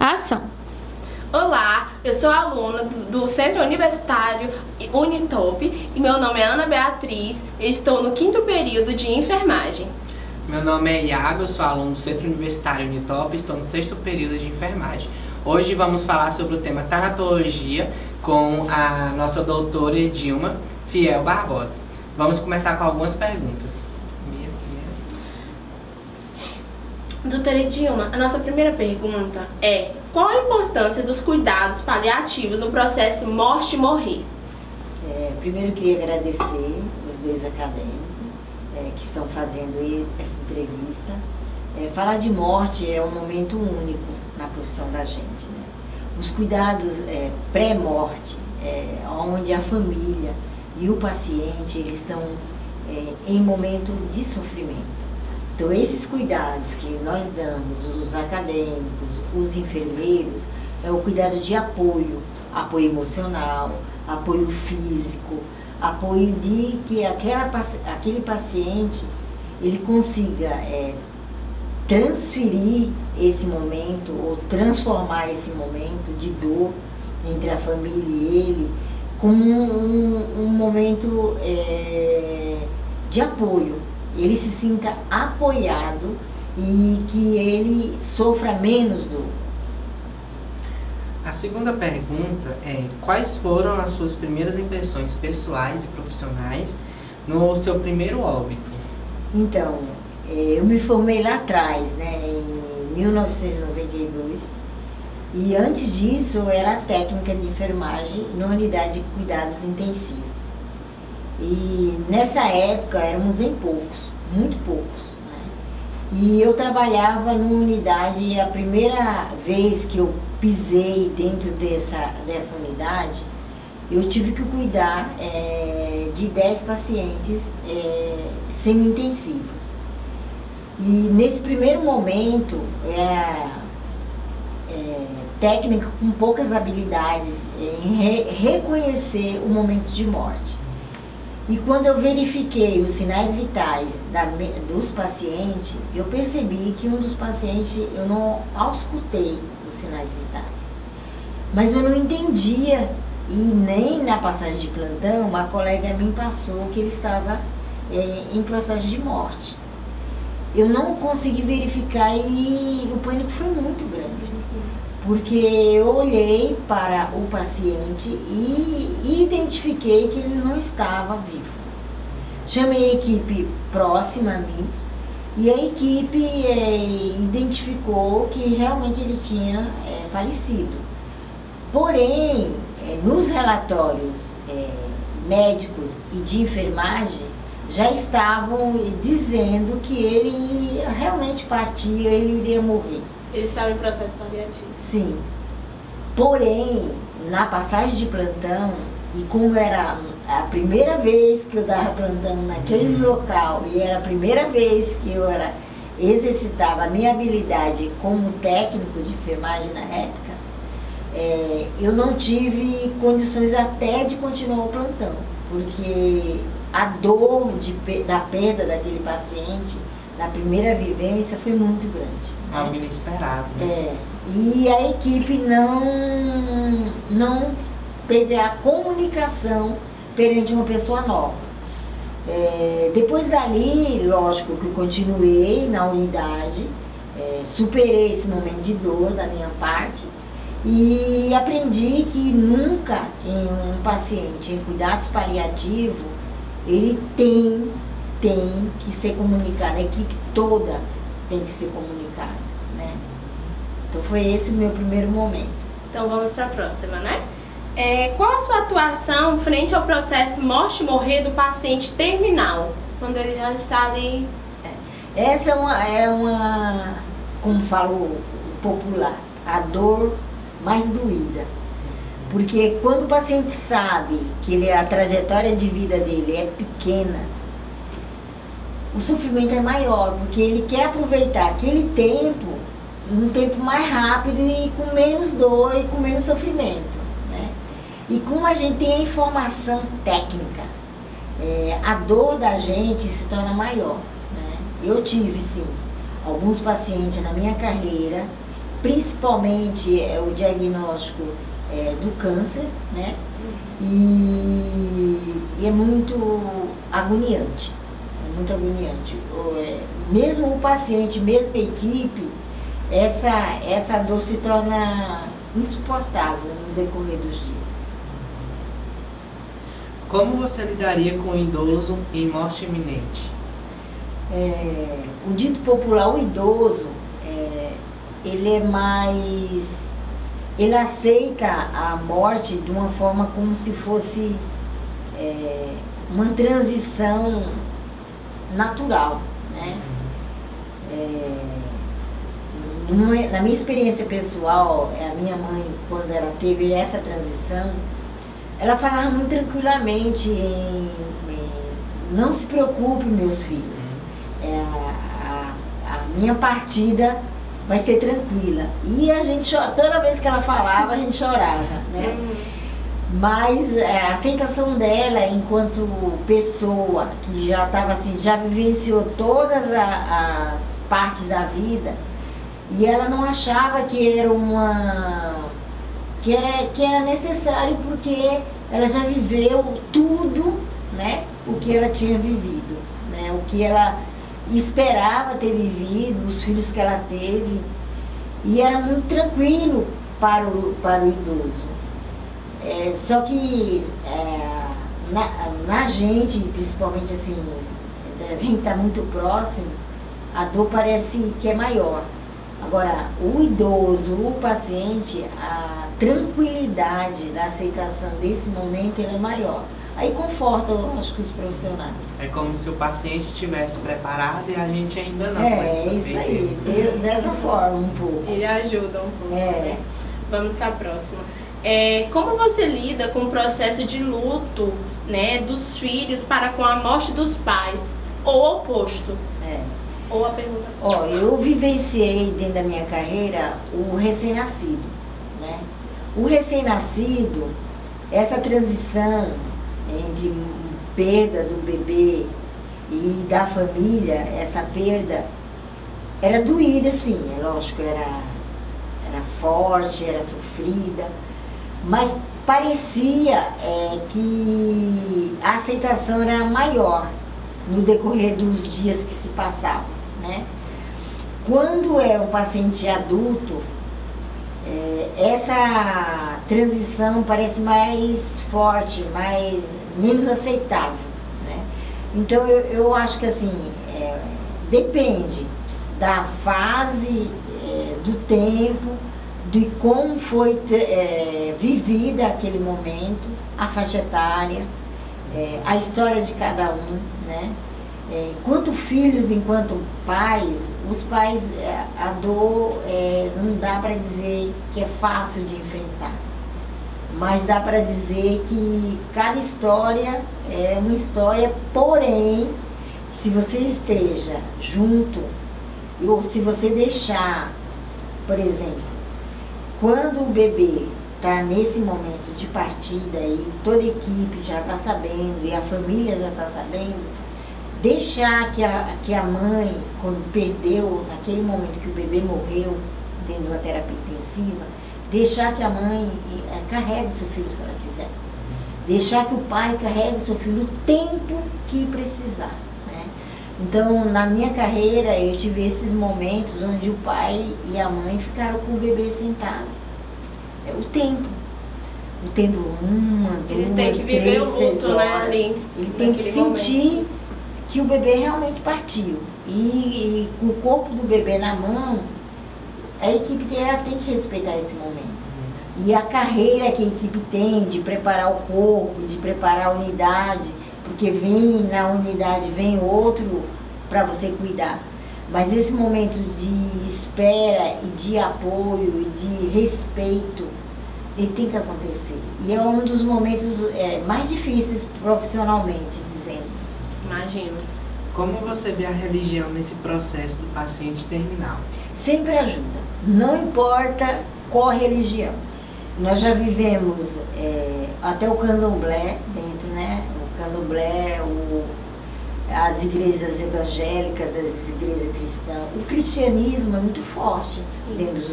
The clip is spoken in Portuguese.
Ação. Olá, eu sou aluna do Centro Universitário Unitop e meu nome é Ana Beatriz e estou no 5º período de enfermagem. Meu nome é Iago, eu sou aluno do Centro Universitário Unitop e estou no 6º período de enfermagem. Hoje vamos falar sobre o tema tanatologia com a nossa doutora Edilma Fiel Barbosa. Vamos começar com algumas perguntas. Doutora Edilma, a nossa primeira pergunta é: qual a importância dos cuidados paliativos no processo morte-morrer? Primeiro eu queria agradecer os dois acadêmicos que estão fazendo essa entrevista. Falar de morte é um momento único na profissão da gente, né? Os cuidados pré-morte, onde a família e o paciente eles estão em momento de sofrimento. Então, esses cuidados que nós damos, os acadêmicos, os enfermeiros, é o cuidado de apoio emocional, apoio físico, apoio de que aquele paciente ele consiga transferir esse momento ou transformar esse momento de dor entre a família e ele como um momento de apoio. Ele se sinta apoiado e que ele sofra menos dor. A segunda pergunta é: quais foram as suas primeiras impressões pessoais e profissionais no seu primeiro óbito? Então, eu me formei lá atrás, né, em 1992, e antes disso eu era técnica de enfermagem na unidade de cuidados intensivos. E nessa época éramos em poucos, muito poucos, né? E eu trabalhava numa unidade, a primeira vez que eu pisei dentro dessa unidade, eu tive que cuidar de 10 pacientes semi-intensivos. E nesse primeiro momento, técnica com poucas habilidades em reconhecer o momento de morte. E quando eu verifiquei os sinais vitais dos pacientes, eu percebi que um dos pacientes, eu não auscultei os sinais vitais. Mas eu não entendia, e nem na passagem de plantão, uma colega me passou que ele estava em processo de morte. Eu não consegui verificar e o pânico foi muito grande. Porque eu olhei para o paciente e identifiquei que ele não estava vivo. Chamei a equipe próxima a mim e a equipe identificou que realmente ele tinha falecido. Porém, nos relatórios médicos e de enfermagem, já estavam dizendo que ele realmente partia, ele iria morrer. Ele estava em processo paliativo. Sim. Porém, na passagem de plantão, e como era a primeira vez que eu dava plantão naquele local, e era a primeira vez que eu exercitava a minha habilidade como técnico de enfermagem na época, eu não tive condições até de continuar o plantão, porque a dor da perda daquele paciente, na primeira vivência, foi muito grande. Algo inesperado, né? E a equipe não teve a comunicação perante uma pessoa nova. Depois dali, lógico que eu continuei na unidade, superei esse momento de dor da minha parte e aprendi que nunca em um paciente em cuidados paliativos, ele tem que ser comunicado, a equipe toda tem que ser comunicada, né? Então foi esse o meu primeiro momento. Então vamos para a próxima, né? Qual a sua atuação frente ao processo morte-morrer do paciente terminal, quando ele já está ali? Essa é uma, como fala o popular, a dor mais doída. Porque quando o paciente sabe que a trajetória de vida dele é pequena, o sofrimento é maior, porque ele quer aproveitar aquele tempo, um tempo mais rápido e com menos dor e com menos sofrimento, né? E como a gente tem a informação técnica, a dor da gente se torna maior, né? Eu tive, sim, alguns pacientes na minha carreira principalmente o diagnóstico do câncer, né? E é muito agoniante, mesmo o paciente, mesmo a equipe, essa dor se torna insuportável no decorrer dos dias. Como você lidaria com o idoso em morte iminente? O dito popular, o idoso, ele aceita a morte de uma forma como se fosse uma transição natural, né? Na minha experiência pessoal, a minha mãe, quando ela teve essa transição, ela falava muito tranquilamente não se preocupe, meus filhos, a minha partida vai ser tranquila. E a gente, toda vez que ela falava, a gente chorava, né? Mas a aceitação dela enquanto pessoa que já estava assim, já vivenciou todas as partes da vida, e ela não achava que era que era necessário, porque ela já viveu tudo, né, o que ela tinha vivido, né, o que ela esperava ter vivido, os filhos que ela teve, e era muito tranquilo para o idoso. Só que na gente, principalmente assim, a gente está muito próximo, a dor parece que é maior. Agora, o idoso, o paciente, a tranquilidade da aceitação desse momento ele é maior. Aí conforta, eu acho, que os profissionais. É como se o paciente estivesse preparado e a gente ainda não. Isso aí, dessa forma um pouco. Ele ajuda um pouco. Né? Vamos para a próxima. Como você lida com o processo de luto, né, dos filhos para com a morte dos pais? Ou o oposto? Ou a pergunta? Eu vivenciei dentro da minha carreira o recém-nascido, né? O recém-nascido, essa transição entre perda do bebê e da família, essa perda era doída, sim, é lógico, era forte, era sofrida, mas parecia que a aceitação era maior no decorrer dos dias que se passavam, né? Quando é um paciente adulto, essa transição parece mais forte, menos aceitável, né? Então eu acho que assim, depende da fase, do tempo, de como foi vivida aquele momento, a faixa etária, a história de cada um, né? Enquanto filhos, enquanto pais, os pais, a dor não dá para dizer que é fácil de enfrentar, mas dá para dizer que cada história é uma história, porém, se você esteja junto, ou se você deixar, por exemplo, quando o bebê está nesse momento de partida e toda a equipe já está sabendo e a família já está sabendo, deixar que a mãe, quando perdeu, naquele momento que o bebê morreu dentro de uma terapia intensiva, deixar que a mãe carregue o seu filho se ela quiser. Deixar que o pai carregue o seu filho o tempo que precisar, né? Então, na minha carreira, eu tive esses momentos onde o pai e a mãe ficaram com o bebê sentado. O tempo, eles têm que viver o luto, né, ali. Ele tem que sentir que o bebê realmente partiu. E com o corpo do bebê na mão, a equipe inteira tem que respeitar esse momento. E a carreira que a equipe tem de preparar o corpo, de preparar a unidade, porque na unidade vem outro para você cuidar. Mas esse momento de espera e de apoio e de respeito, ele tem que acontecer. E é um dos momentos mais difíceis profissionalmente, dizendo. Imagino. Como você vê a religião nesse processo do paciente terminal? Sempre ajuda. Não importa qual religião. Nós já vivemos até o candomblé dentro, né? O candomblé, as igrejas evangélicas, as igrejas cristãs. O cristianismo é muito forte dentro dos